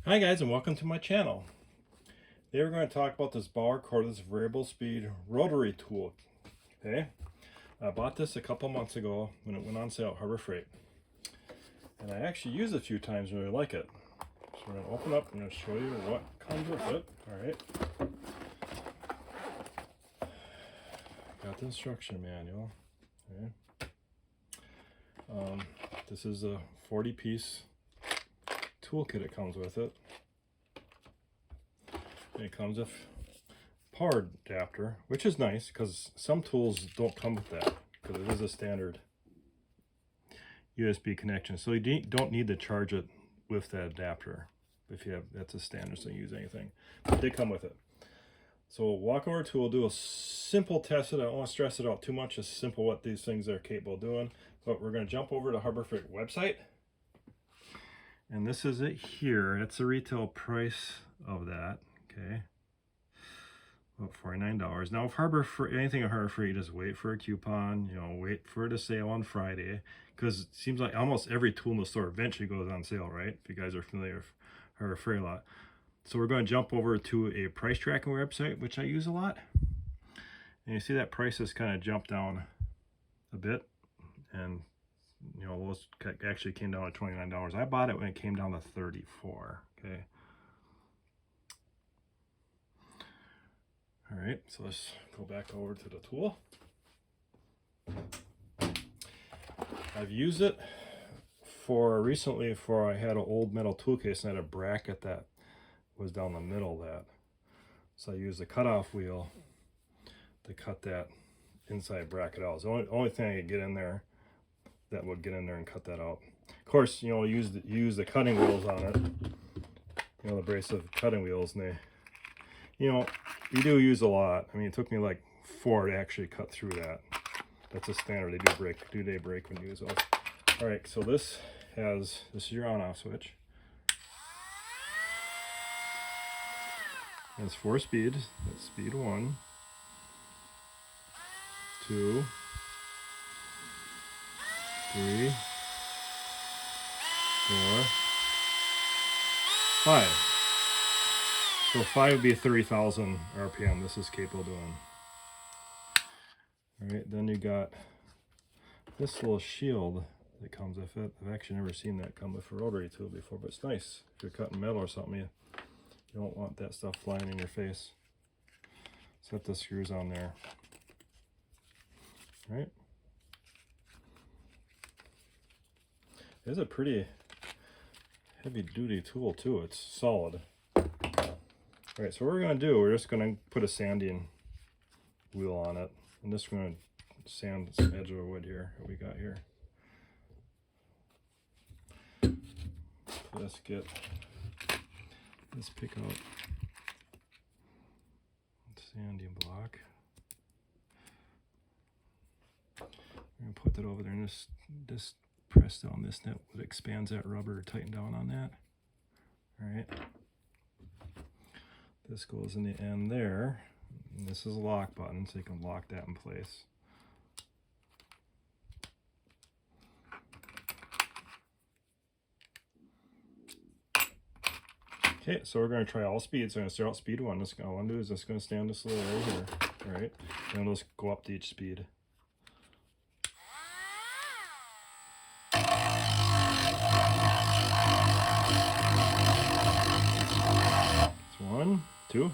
Hi guys, and welcome to my channel. Today we're going to talk about this Bauer cordless variable speed rotary tool. Okay, I bought this a couple months ago when it went on sale at Harbor Freight, and I actually used it a few times and really like it. So we're going to open up and I'm going to show you what comes with it. All right, got the instruction manual. Okay. This is a 40-piece toolkit. It comes with it. And it comes with power adapter, which is nice because some tools don't come with that because it is a standard USB connection. So you don't need to charge it with that adapter. If you have, that's a standard, so you use anything. But they come with it. So we'll walk over to, we'll do a simple test. I don't want to stress it out too much. It's simple what these things are capable of doing. But we're going to jump over to Harbor Freight website. And this is it here. It's the retail price of that. Okay. About $49. Now, if anything at Harbor Freight, just wait for a coupon, wait for the sale on Friday, because it seems like almost every tool in the store eventually goes on sale, right? If you guys are familiar with Harbor Freight a lot. So we're going to jump over to a price tracking website, which I use a lot. And you see that price has kind of jumped down a bit. And, those actually came down to $29. I bought it when it came down to $34, okay? All right, so let's go back over to the tool. I've used it recently I had an old metal tool case and I had a bracket that was down the middle of that. So I used the cutoff wheel to cut that inside bracket out. It's the only thing I could get in there that would get in there and cut that out. Of course, use the cutting wheels on it. The abrasive cutting wheels, and they, you do use a lot. I mean, it took me like 4 to actually cut through that. That's a standard. They do break when you use those. All right, so this is your on-off switch. It's 4 speeds. That's speed 1, 2, 3, 4, 5. So 5 would be 30,000 RPM. This is capable of doing. All right, then you got this little shield that comes with it. I've actually never seen that come with a rotary tool before, but it's nice. If you're cutting metal or something, you don't want that stuff flying in your face. Set the screws on there. All right. It's a pretty heavy-duty tool too. It's solid. All right, so what we're going to do, we're just going to put a sanding wheel on it. I'm just going to sand some edge of the wood here that we got here. Let's pick out sanding block. We're going to put that over there and just press down this net. It expands that rubber, tighten down on that. All right. This goes in the end there. And this is a lock button, so you can lock that in place. Okay, so we're going to try all speeds. So I'm going to start out speed 1. All I'm going to do is just going to stand this little right here. All right, and let's go up to each speed. It's 1, 2.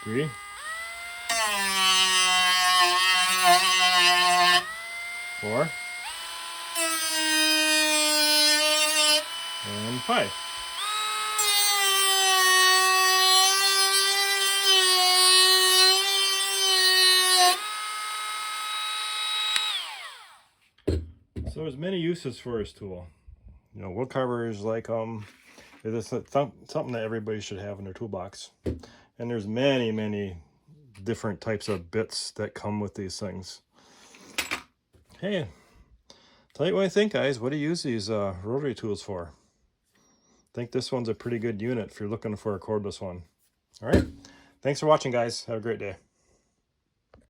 3, 4, and 5. So there's many uses for this tool. Wood carvers like them. It's something that everybody should have in their toolbox. And there's many different types of bits that come with these things. Hey, tell you what I think, guys. What do you use these rotary tools for? I think this one's a pretty good unit if you're looking for a cordless one. All right. Thanks for watching, guys. Have a great day.